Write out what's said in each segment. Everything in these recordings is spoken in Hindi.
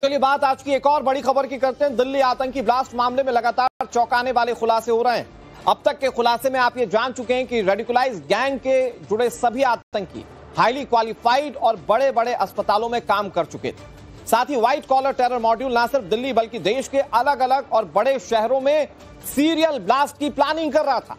चलिए बात आज की एक और बड़ी खबर की करते हैं। दिल्ली आतंकी ब्लास्ट मामले में लगातार चौंकाने वाले खुलासे हो रहे हैं। अब तक के खुलासे में आप ये जान चुके हैं कि रेडिकलाइज्ड गैंग के जुड़े सभी आतंकी हाईली क्वालिफाइड और बड़े बड़े अस्पतालों में काम कर चुके थे। साथ ही व्हाइट कॉलर टेरर मॉड्यूल न सिर्फ दिल्ली बल्कि देश के अलग अलग और बड़े शहरों में सीरियल ब्लास्ट की प्लानिंग कर रहा था।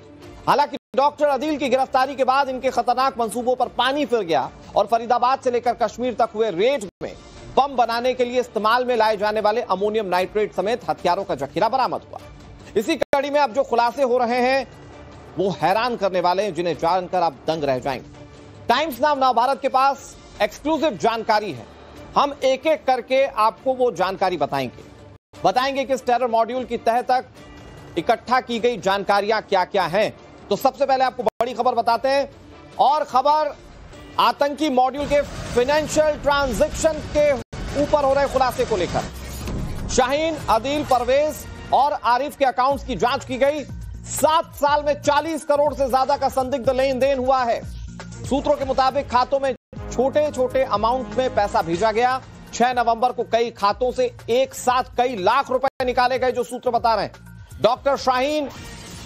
हालांकि डॉक्टर अदील की गिरफ्तारी के बाद इनके खतरनाक मंसूबों पर पानी फिर गया और फरीदाबाद से लेकर कश्मीर तक हुए रेड में बम बनाने के लिए इस्तेमाल में लाए जाने वाले अमोनियम नाइट्रेट समेत हथियारों का जखीरा बरामद हुआ। इसी कड़ी में अब जो खुलासे हो रहे हैं वो हैरान करने वाले हैं, जिन्हें जानकर आप दंग रह जाएंगे। टाइम्स नाउ नवभारत के पास एक्सक्लूसिव जानकारी है। हम एक एक करके आपको वो जानकारी बताएंगे कि इस टेरर मॉड्यूल की तह तक इकट्ठा की गई जानकारियां क्या क्या हैं। तो सबसे पहले आपको बड़ी खबर बताते हैं, और खबर आतंकी मॉड्यूल के फाइनेंशियल ट्रांजैक्शन के ऊपर हो रहे खुलासे को लेकर। शाहीन, अदील, परवेज और आरिफ के अकाउंट्स की जांच की गई। 7 साल में 40 करोड़ से ज्यादा का संदिग्ध लेन देन हुआ है। सूत्रों के मुताबिक खातों में छोटे छोटे अमाउंट में पैसा भेजा गया। 6 नवंबर को कई खातों से एक साथ कई लाख रुपए निकाले गए, जो सूत्र बता रहे हैं। Doctor Shaheen,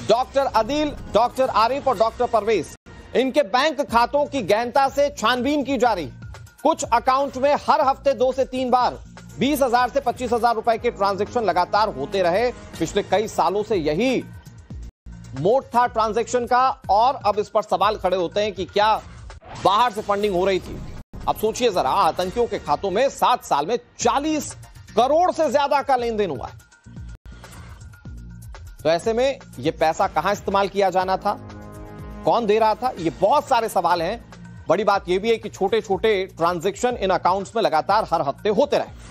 doctor Adeel, doctor Arif और डॉक्टर परवेज, इनके बैंक खातों की गहनता से छानबीन की जा रही। कुछ अकाउंट में हर हफ्ते 2 से 3 बार 20,000 से 25,000 रुपए के ट्रांजैक्शन लगातार होते रहे। पिछले कई सालों से यही मोड था ट्रांजैक्शन का, और अब इस पर सवाल खड़े होते हैं कि क्या बाहर से फंडिंग हो रही थी। अब सोचिए जरा, आतंकियों के खातों में 7 साल में 40 करोड़ से ज्यादा का लेन देन हुआ है। तो ऐसे में यह पैसा कहां इस्तेमाल किया जाना था, कौन दे रहा था, ये बहुत सारे सवाल हैं। बड़ी बात यह भी है कि छोटे छोटे ट्रांजैक्शन इन अकाउंट्स में लगातार हर हफ्ते होते रहे।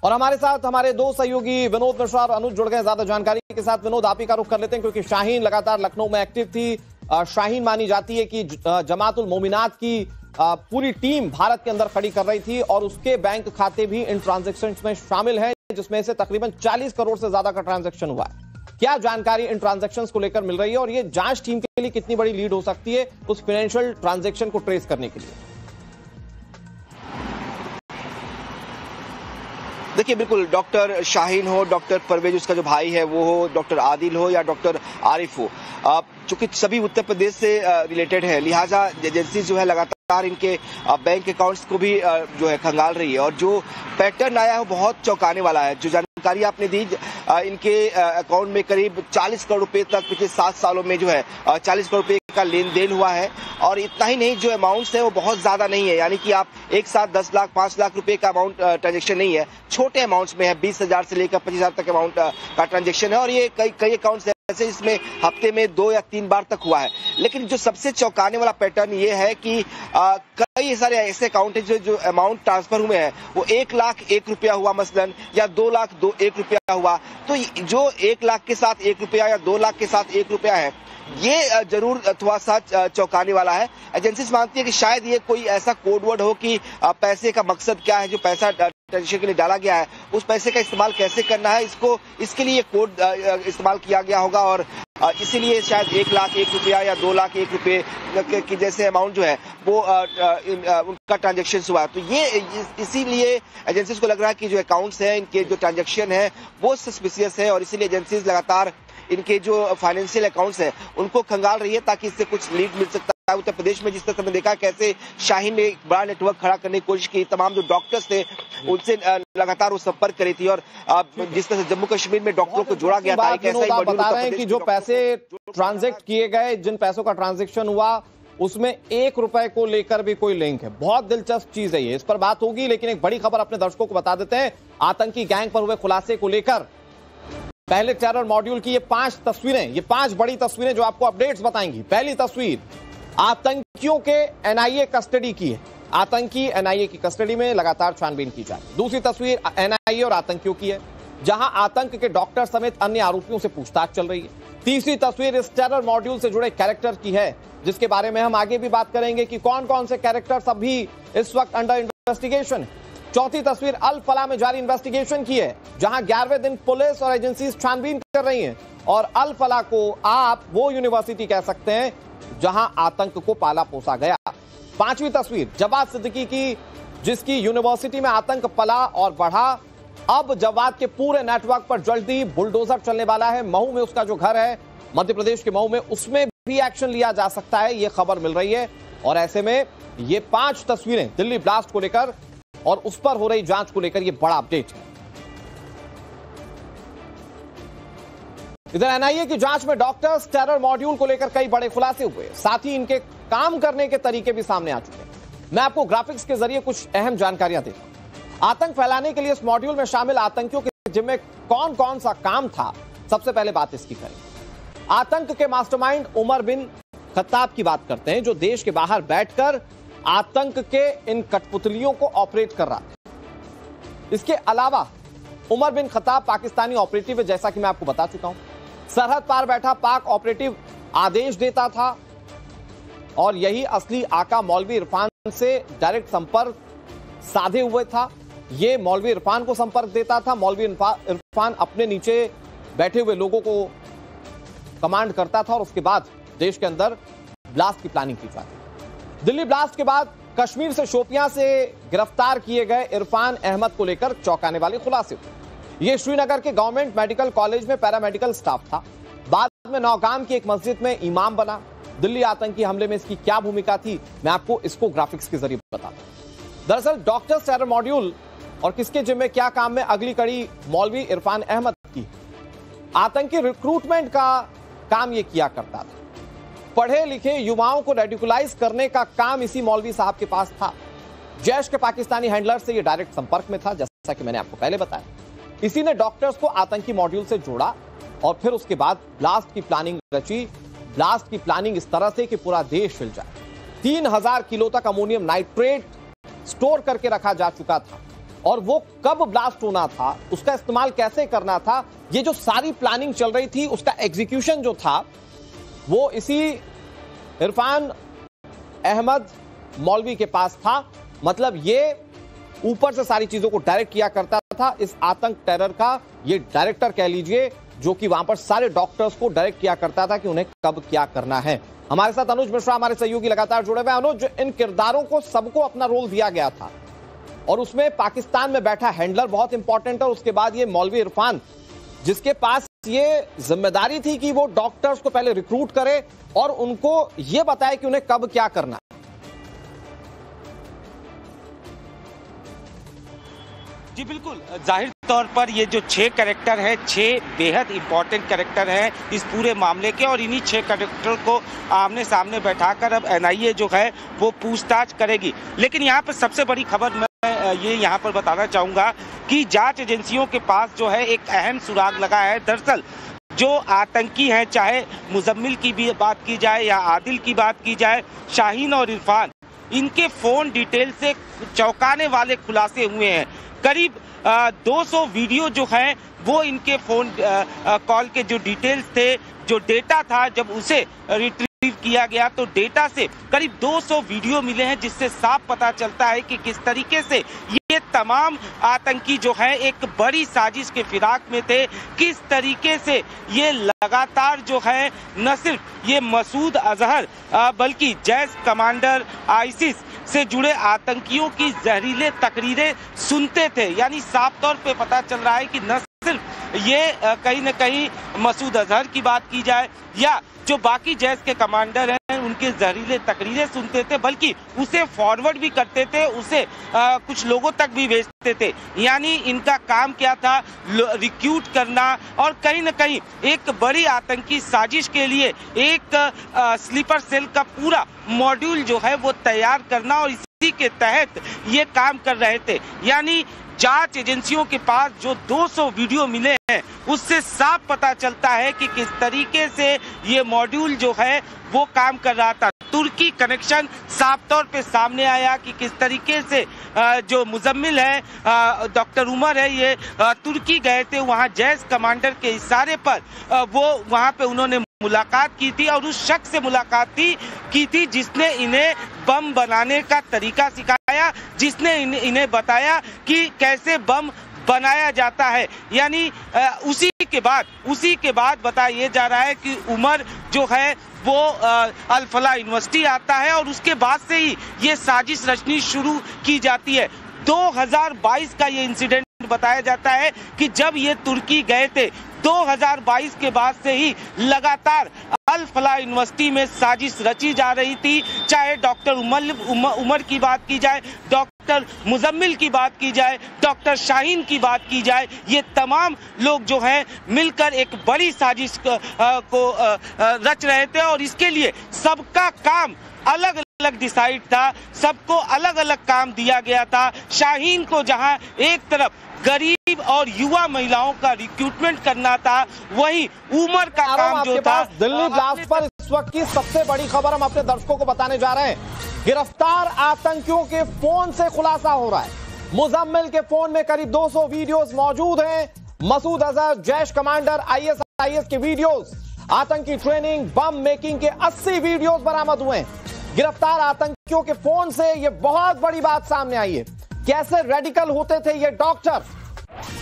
और हमारे साथ हमारे दो सहयोगी विनोद मिश्रा और अनुज जुड़ गए ज्यादा जानकारी के साथ। विनोद, आप ही का रुख कर लेते हैं, क्योंकि शाहीन लगातार लखनऊ में एक्टिव थी। शाहीन मानी जाती है कि जमातुल मोमिनात की पूरी टीम भारत के अंदर खड़ी कर रही थी, और उसके बैंक खाते भी इन ट्रांजैक्शंस में शामिल हैं, जिसमें से तकरीबन 40 करोड़ से ज्यादा का ट्रांजैक्शन हुआ है। क्या जानकारी इन ट्रांजैक्शंस को लेकर मिल रही है, और ये जांच टीम के लिए कितनी बड़ी लीड हो सकती है उस फाइनेंशियल ट्रांजैक्शन को ट्रेस करने के लिए? देखिए, बिल्कुल, डॉक्टर शाहीन हो, डॉक्टर परवेज उसका जो भाई है वो हो, डॉक्टर आदिल हो या डॉक्टर आरिफ हो, चूंकि सभी उत्तर प्रदेश से रिलेटेड है, लिहाजा एजेंसी जो है लगातार इनके बैंक अकाउंट्स को भी जो है खंगाल रही है। और जो पैटर्न आया है वो बहुत चौंकाने वाला है। जो जानकारी आपने दी, इनके अकाउंट में करीब 40 करोड़ रुपए तक पिछले 7 सालों में जो है 40 करोड़ रुपए का लेन देन हुआ है। और इतना ही नहीं, जो अमाउंट्स है वो बहुत ज्यादा नहीं है, यानी कि आप एक साथ 10 लाख 5 लाख रुपए का अमाउंट ट्रांजेक्शन नहीं है, छोटे अमाउंट्स में है। 20,000 से लेकर 25,000 तक अमाउंट का ट्रांजेक्शन है। और ये कई अकाउंट्स ऐसे जिसमें हफ्ते में 2 या 3 बार तक हुआ है। लेकिन जो सबसे चौंकाने वाला पैटर्न ये है कि कई सारे ऐसे अकाउंट है जो अमाउंट ट्रांसफर हुए हैं वो 1 लाख 1 रुपया हुआ मसलन, या 2 लाख 1 रुपया हुआ। तो जो 1 लाख के साथ 1 रुपया या 2 लाख के साथ 1 रुपया है, ये जरूर थोड़ा सा चौंकाने वाला है। एजेंसी मानती है कि शायद ये कोई ऐसा कोड वर्ड हो कि पैसे का मकसद क्या है, जो पैसा ट्रांजेक्शन के लिए डाला गया है उस पैसे का इस्तेमाल कैसे करना है, इसके लिए कोड इस्तेमाल किया गया होगा। और इसीलिए शायद 1 लाख 1 रुपया या 2 लाख 1 रुपये की जैसे अमाउंट जो है वो उनका ट्रांजेक्शन हुआ। तो ये इसीलिए एजेंसीज को लग रहा है कि जो अकाउंट्स हैं, इनके जो ट्रांजेक्शन है वो सस्पिशियस है, और इसीलिए एजेंसीज लगातार इनके जो फाइनेंशियल अकाउंट्स हैं उनको खंगाल रही है, ताकि इससे कुछ लीड मिल सकता है। उत्तर प्रदेश में जिस तरह से देखा कैसे शाहीन ने एक बड़ा नेटवर्क खड़ा करने की कोशिश की, तमाम जो डॉक्टर्स थे उनसे लगातार वो संपर्क करी थी, और जिस तरह से जम्मू कश्मीर में डॉक्टरों को जोड़ा गया था। बता रहे हैं कि जो पैसे ट्रांजेक्ट किए गए, जिन पैसों का ट्रांजेक्शन हुआ, उसमें 1 रुपए को लेकर भी कोई लिंक है। बहुत दिलचस्प चीज है ये, इस पर बात होगी। लेकिन एक बड़ी खबर अपने दर्शकों को बता देते हैं। आतंकी गैंग पर हुए खुलासे को लेकर पहले टेरर मॉड्यूल की ये 5 तस्वीरें, ये 5 बड़ी तस्वीरें जो आपको अपडेट्स बताएंगी। पहली तस्वीर आतंकियों के एनआईए कस्टडी की है। आतंकी एनआईए की कस्टडी में लगातार छानबीन की जा रही है। दूसरी तस्वीर एनआईए और आतंकियों की है, जहां आतंक के डॉक्टर समेत अन्य आरोपियों से पूछताछ चल रही है। तीसरी तस्वीर इस टेरर मॉड्यूल से जुड़े कैरेक्टर की है, जिसके बारे में हम आगे भी बात करेंगे कि कौन कौन से कैरेक्टर्स अभी इस वक्त अंडर इन्वेस्टिगेशन है। चौथी तस्वीर अल फला में जारी इन्वेस्टिगेशन की है, जहां 11वें दिन पुलिस और एजेंसीज छानबीन कर रही हैं। और अल फला को आप वो यूनिवर्सिटी कह सकते हैं जहां आतंक को पाला पोसा गया। पांचवी तस्वीर जवाद सिद्दीकी की, जिसकी यूनिवर्सिटी में आतंक पला और बढ़ा। अब जवाद के पूरे नेटवर्क पर जल्दी बुलडोजर चलने वाला है। महू में उसका जो घर है, मध्य प्रदेश के महू में, उसमें भी एक्शन लिया जा सकता है, यह खबर मिल रही है। और ऐसे में ये 5 तस्वीरें दिल्ली ब्लास्ट को लेकर और उस पर हो रही जांच को लेकर यह बड़ा अपडेट है। इधर एनआईए की जांच में डॉक्टर्स टेरर मॉड्यूल को लेकर कई बड़े खुलासे हुए, साथ ही इनके काम करने के तरीके भी सामने आ चुके हैं। मैं आपको ग्राफिक्स के जरिए कुछ अहम जानकारियां देता हूं। आतंक फैलाने के लिए इस मॉड्यूल में शामिल आतंकियों के जिम्मे कौन कौन सा काम था, सबसे पहले बात इसकी करें। आतंक के मास्टरमाइंड उमर बिन खत्ताब की बात करते हैं, जो देश के बाहर बैठकर आतंक के इन कठपुतलियों को ऑपरेट कर रहा था। इसके अलावा Umar bin Khattab Pakistani operative है, जैसा कि मैं आपको बता चुका हूं। सरहद पार बैठा पाक ऑपरेटिव आदेश देता था और यही असली आका मौलवी इरफान से डायरेक्ट संपर्क साधे हुए था। ये मौलवी इरफान को संपर्क देता था। मौलवी इरफान अपने नीचे बैठे हुए लोगों को कमांड करता था और उसके बाद देश के अंदर ब्लास्ट की प्लानिंग की जाती। दिल्ली ब्लास्ट के बाद कश्मीर से शोपियां से गिरफ्तार किए गए इरफान अहमद को लेकर चौंकाने वाले खुलासे हुए। यह श्रीनगर के गवर्नमेंट मेडिकल कॉलेज में पैरामेडिकल स्टाफ था। बाद में नौगाम की एक मस्जिद में इमाम बना। दिल्ली आतंकी हमले में इसकी क्या भूमिका थी, मैं आपको इसको ग्राफिक्स के जरिए बताता हूं। दरअसल डॉक्टर्स टेरर मॉड्यूल और किसके जिम्मे क्या काम में, अगली कड़ी मौलवी इरफान अहमद की। आतंकी रिक्रूटमेंट का काम यह किया करता था। पढ़े लिखे युवाओं को रेडिकुलाइज करने का काम इसी मौलवी साहब के पास था। जैश के पाकिस्तानी हैंडलर से यह डायरेक्ट संपर्क में था, जैसा कि मैंने आपको पहले बताया। इसी ने डॉक्टर्स को आतंकी मॉड्यूल से जोड़ा और फिर उसके बाद ब्लास्ट की प्लानिंग रची। ब्लास्ट की प्लानिंग इस तरह से कि पूरा देश हिल जाए। 3000 किलो तक अमोनियम नाइट्रेट स्टोर करके रखा जा चुका था और वो कब ब्लास्ट होना था, उसका इस्तेमाल कैसे करना था, ये जो सारी प्लानिंग चल रही थी, उसका एग्जीक्यूशन जो था वो इसी इरफान अहमद मौलवी के पास था। मतलब ये ऊपर से सारी चीजों को डायरेक्ट किया करता था। इस आतंक टेरर का ये डायरेक्टर कह लीजिए, जो कि वहां पर सारे डॉक्टर्स को डायरेक्ट किया करता था कि उन्हें कब क्या करना है। हमारे साथ अनुज मिश्रा हमारे सहयोगी लगातार जुड़े हुए। अनुज, इन किरदारों को सबको अपना रोल दिया गया था और उसमें पाकिस्तान में बैठा हैंडलर बहुत इंपॉर्टेंट है। उसके बाद ये मौलवी इरफान, जिसके पास ये जिम्मेदारी थी कि वो डॉक्टर्स को पहले रिक्रूट करे और उनको ये बताए कि उन्हें कब क्या करना है। जी बिल्कुल, जाहिर तौर पर ये जो 6 कैरेक्टर है, 6 बेहद इंपॉर्टेंट कैरेक्टर हैं इस पूरे मामले के, और इन्हीं 6 कैरेक्टर को आमने सामने बैठाकर अब एनआईए जो है वो पूछताछ करेगी। लेकिन यहाँ पर सबसे बड़ी खबर मैं ये यहाँ पर बताना चाहूँगा कि जांच एजेंसियों के पास जो है एक अहम सुराग लगा है। दरअसल जो आतंकी हैं, चाहे मुजम्मिल की भी बात की जाए या आदिल की बात की जाए, शाहीन और इरफान, इनके फोन डिटेल से चौंकाने वाले खुलासे हुए हैं। करीब 200 वीडियो जो है वो इनके फोन कॉल के जो डिटेल्स थे, जो डेटा था, जब उसे रिट्रीव किया गया तो डेटा से करीब 200 वीडियो मिले हैं, जिससे साफ पता चलता है कि किस तरीके से ये तमाम आतंकी जो है एक बड़ी साजिश के फिराक में थे। किस तरीके से ये लगातार जो है न सिर्फ ये मसूद अजहर बल्कि जैश कमांडर आईसिस से जुड़े आतंकियों की जहरीले तकरीरें सुनते थे। यानी साफ तौर पे पता चल रहा है कि न सिर्फ ये कहीं न कहीं मसूद अजहर की बात की जाए या जो बाकी जैश के कमांडर हैं उनके जहरीले तकरीरें सुनते थे, बल्कि उसे फॉरवर्ड भी करते थे, उसे कुछ लोगों तक भी भेजते थे। यानी इनका काम क्या था, रिक्रूट करना और कहीं न कहीं एक बड़ी आतंकी साजिश के लिए एक स्लीपर सेल का पूरा मॉड्यूल जो है वो तैयार करना, और इसी के तहत ये काम कर रहे थे। यानी जांच एजेंसियों के पास जो 200 वीडियो मिले हैं उससे साफ पता चलता है कि किस तरीके से ये मॉड्यूल जो है वो काम कर रहा था। तुर्की कनेक्शन साफ तौर पे सामने आया कि किस तरीके से जो मुजम्मिल है, डॉक्टर उमर है, ये तुर्की गए थे, वहाँ जैश कमांडर के इशारे पर वो वहाँ पे उन्होंने मुलाकात की थी और उस शख्स से मुलाकात की थी जिसने इन्हें बम बनाने का तरीका सिखाया, जिसने इन्हें बताया कि कैसे बम बनाया जाता है। यानी उसी के बाद बताया जा रहा है कि उमर जो है वो अल फलाह यूनिवर्सिटी आता है और उसके बाद से ही ये साजिश रचनी शुरू की जाती है। 2022 का ये इंसिडेंट बताया जाता है कि जब ये तुर्की गए थे, 2022 के बाद से ही लगातार अल फलाह यूनिवर्सिटी में साजिश रची जा रही थी। चाहे डॉक्टर उमर की बात की जाए, डॉक्टर मुजम्मिल की बात की जाए, डॉक्टर शाहीन की बात की जाए, ये तमाम लोग जो हैं मिलकर एक बड़ी साजिश को रच रहे थे और इसके लिए सबका काम अलग अलग डिसाइड था, सबको अलग अलग काम दिया गया था। शाहीन को जहां एक तरफ गरीब और युवा महिलाओं का रिक्रूटमेंट करना था, वहीं उमर का काम जो था। दिल्ली ब्लास्ट पर इस वक्त की सबसे बड़ी खबर हम अपने दर्शकों को बताने जा रहे हैं। गिरफ्तार आतंकियों के फोन से खुलासा हो रहा है। मुजम्मिल के फोन में करीब 200 वीडियोस मौजूद हैं। मसूद अजहर, जैश कमांडर, ISIS के वीडियोस, आतंकी ट्रेनिंग, बम मेकिंग के 80 वीडियोस बरामद हुए हैं। गिरफ्तार आतंकियों के फोन से यह बहुत बड़ी बात सामने आई है। कैसे रेडिकल होते थे ये डॉक्टर,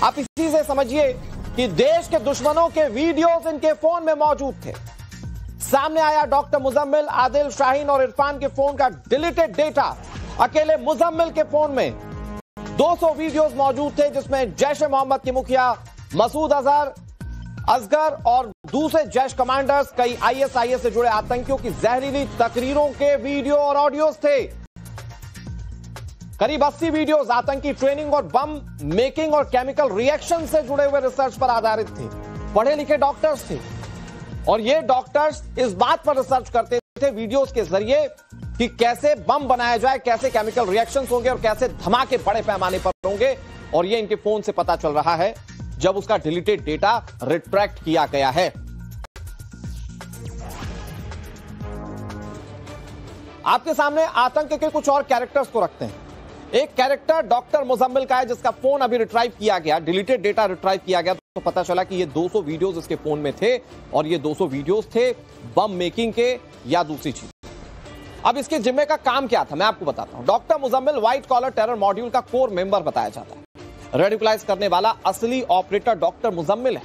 आप इसी से समझिए कि देश के दुश्मनों के वीडियोस इनके फोन में मौजूद थे। सामने आया डॉक्टर मुजम्मिल, आदिल, शाहीन और इरफान के फोन का डिलीटेड डेटा। अकेले मुजम्मिल के फोन में 200 वीडियोस मौजूद थे, जिसमें जैश ए मोहम्मद के मुखिया मसूद अजहर, असगर और दूसरे जैश कमांडर्स, कई ISIS से जुड़े आतंकियों की जहरीली तकरीरों के वीडियो और ऑडियोज थे। करीब 80 वीडियोस आतंकी ट्रेनिंग और बम मेकिंग और केमिकल रिएक्शन से जुड़े हुए रिसर्च पर आधारित थे। पढ़े लिखे डॉक्टर्स थे और ये डॉक्टर्स इस बात पर रिसर्च करते थे वीडियोस के जरिए कि कैसे बम बनाया जाए, कैसे केमिकल रिएक्शंस होंगे और कैसे धमाके बड़े पैमाने पर होंगे। और ये इनके फोन से पता चल रहा है जब उसका डिलीटेड डेटा रिट्रैक्ट किया गया है। आपके सामने आतंक के कुछ और कैरेक्टर्स को रखते हैं। एक कैरेक्टर डॉक्टर मुजम्मिल का है, जिसका फोन अभी रिट्राइव किया गया, डिलीटेड डेटा रिट्राइव किया गया, तो पता चला कि ये 200 वीडियोस इसके फोन में थे और ये 200 वीडियोस थे बम मेकिंग के या दूसरी चीज। अब इसके जिम्मे का काम क्या था मैं आपको बताता हूं। Doctor Muzammil white collar terror module का कोर मेंबर बताया जाता है। रेडिकुलाइज करने वाला असली ऑपरेटर डॉक्टर मुजम्मिल है।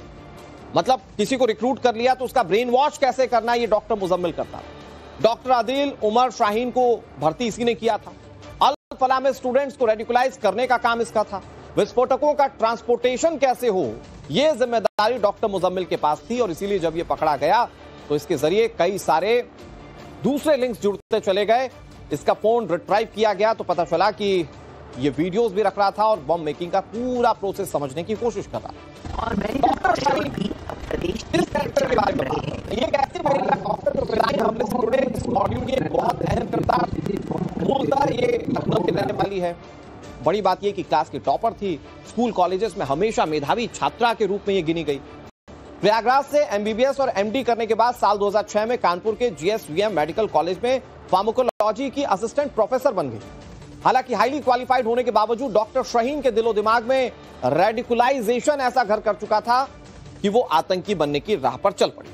मतलब किसी को रिक्रूट कर लिया तो उसका ब्रेन वॉश कैसे करना है ये डॉक्टर मुजम्मिल करता है। डॉक्टर आदिल, उमर, शाहीन को भर्ती इसी ने किया था। अल फलाह में स्टूडेंट्स को रेडिकुलाइज करने का काम इसका था। विस्फोटकों का ट्रांसपोर्टेशन कैसे हो यह जिम्मेदारी डॉक्टर मुजम्मिल के पास थी और इसीलिए जब यह पकड़ा गया तो इसके जरिए कई सारे दूसरे लिंक्स जुड़ते चले गए। इसका फोन रिट्राइव किया गया तो पता चला कि ये वीडियोस भी रख रहा था और बम मेकिंग का पूरा प्रोसेस समझने की कोशिश कर रहा था। और मैंने इस कैरेक्टर के बारे में ये कैसे महिला डॉक्टर जो फिलहाल हमले से जुड़े इस मॉड्यूल की बहुत अहम किरदार, मूलतः ये लखनऊ की रहने वाली है। बड़ी बात ये कि क्लास की टॉपर थी, स्कूल कॉलेजेस में हमेशा मेधावी छात्रा के रूप में ये गिनी गई। प्रयागराज से MBBS और MD करने के बाद साल 2006 में कानपुर के GSVM मेडिकल कॉलेज में फार्माकोलॉजी की असिस्टेंट प्रोफेसर बन गई। हालांकि हाईली क्वालिफाइड होने के बावजूद डॉक्टर शाहीन के दिलो दिमाग में रेडिकुलाइजेशन ऐसा घर कर चुका था कि वो आतंकी बनने की राह पर चल पड़ी।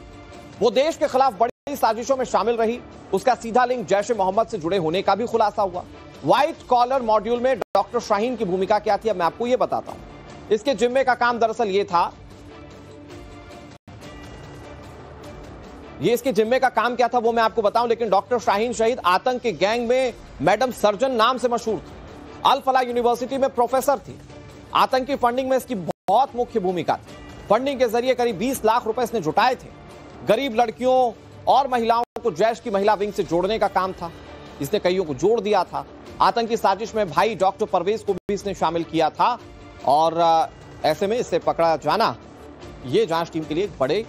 वो देश के खिलाफ बड़ी साजिशों में शामिल रही। उसका सीधा लिंक जैश ए मोहम्मद से जुड़े होने का भी खुलासा हुआ। व्हाइट कॉलर मॉड्यूल में डॉक्टर शाहीन की भूमिका क्या थी अब मैं आपको ये बताता हूं। इसके जिम्मे का काम दरअसल ये था, इसके जिम्मे का काम क्या था वो मैं आपको बताऊं, लेकिन डॉक्टर शाहीन शहीद आतंक के गैंग में मैडम सर्जन नाम से मशहूर थी। अल फलाह यूनिवर्सिटी में प्रोफेसर थी। आतंकी फंडिंग में इसकी बहुत मुख्य भूमिका थी। फंडिंग के जरिए करीब 20 लाख रुपए इसने जुटाए थे। गरीब लड़कियों और महिलाओं को जैश की महिला विंग से जोड़ने का काम था। इसने कईयों को जोड़ दिया था। आतंकी साजिश में भाई डॉक्टर परवेज को भी इसने शामिल किया था और ऐसे में इससे पकड़ा जाना यह जांच टीम के लिए एक बड़े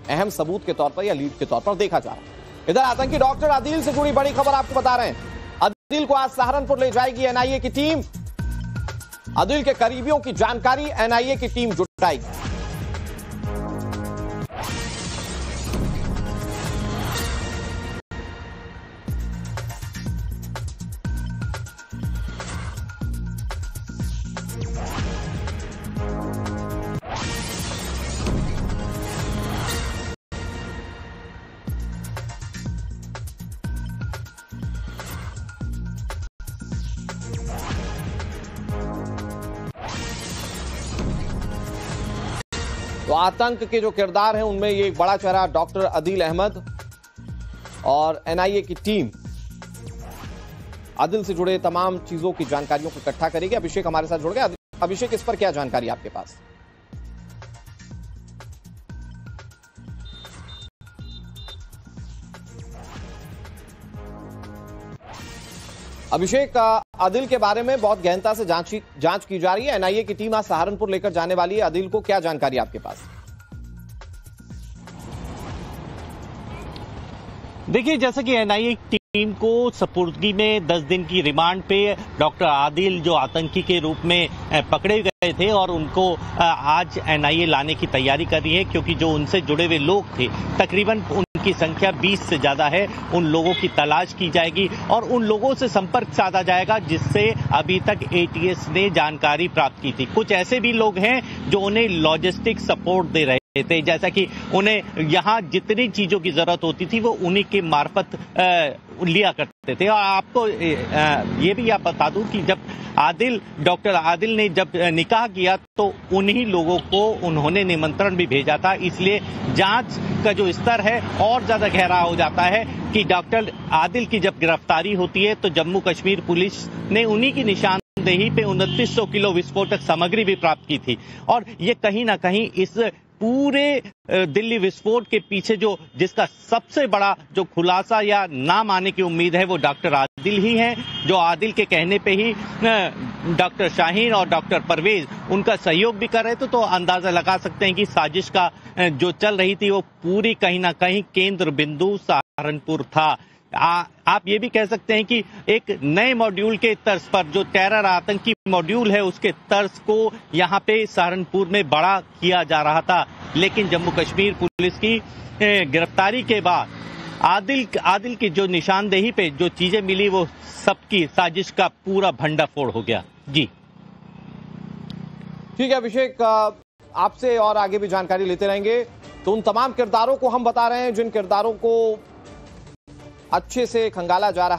अहम सबूत के तौर पर या लीड के तौर पर देखा जा रहा है। इधर आतंकी डॉक्टर आदिल से जुड़ी बड़ी खबर आपको बता रहे हैं। आदिल को आज सहारनपुर ले जाएगी NIA की टीम। आदिल के करीबियों की जानकारी NIA की टीम जुटाएगी। तो आतंक के जो किरदार हैं उनमें ये एक बड़ा चेहरा डॉक्टर आदिल अहमद और एनआईए की टीम आदिल से जुड़े तमाम चीजों की जानकारियों को इकट्ठा करेगी। अभिषेक हमारे साथ जुड़ गए। अभिषेक, इस पर क्या जानकारी आपके पास? अभिषेक, आदिल के बारे में बहुत गहनता से जांच की जा रही है। एनआईए की टीम आज सहारनपुर लेकर जाने वाली है आदिल को, क्या जानकारी आपके पास? देखिए, जैसा कि एनआईए टीम को सपुर्दगी में 10 दिन की रिमांड पे डॉक्टर आदिल जो आतंकी के रूप में पकड़े गए थे और उनको आज एनआईए लाने की तैयारी कर रही है, क्योंकि जो उनसे जुड़े हुए लोग थे तकरीबन उनकी संख्या 20 से ज्यादा है। उन लोगों की तलाश की जाएगी और उन लोगों से संपर्क साधा जाएगा जिससे अभी तक एटीएस ने जानकारी प्राप्त की थी। कुछ ऐसे भी लोग हैं जो उन्हें लॉजिस्टिक सपोर्ट दे रहे थे, जैसा कि उन्हें यहाँ जितनी चीजों की जरूरत होती थी वो उन्हीं के मार्फत लिया करते थे। और आपको ये भी आप बता दूं कि जब डॉक्टर आदिल ने जब निकाह किया तो उन्हीं लोगों को उन्होंने निमंत्रण भी भेजा था। इसलिए जांच का जो स्तर है और ज्यादा गहरा हो जाता है कि डॉक्टर आदिल की जब गिरफ्तारी होती है तो जम्मू कश्मीर पुलिस ने उन्हीं की निशानदेही पे 2900 किलो विस्फोटक सामग्री भी प्राप्त की थी। और ये कहीं ना कहीं इस पूरे दिल्ली विस्फोट के पीछे जिसका सबसे बड़ा जो खुलासा या नाम आने की उम्मीद है वो डॉक्टर आदिल ही है, जो आदिल के कहने पे ही डॉक्टर शाहीन और डॉक्टर परवेज उनका सहयोग भी कर रहे थे। तो अंदाजा लगा सकते हैं कि साजिश का जो चल रही थी वो पूरी कहीं ना कहीं केंद्र बिंदु सहारनपुर था। आप ये भी कह सकते हैं कि एक नए मॉड्यूल के तर्ज पर जो टेरर आतंकी मॉड्यूल है उसके तर्ज को यहाँ पे सहारनपुर में बड़ा किया जा रहा था। लेकिन जम्मू कश्मीर पुलिस की गिरफ्तारी के बाद आदिल की जो निशानदेही पे जो चीजें मिली वो सबकी साजिश का पूरा भंडाफोड़ हो गया। जी ठीक है अभिषेक, आपसे और आगे भी जानकारी लेते रहेंगे। तो उन तमाम किरदारों को हम बता रहे हैं जिन किरदारों को अच्छे से खंगाला जा रहा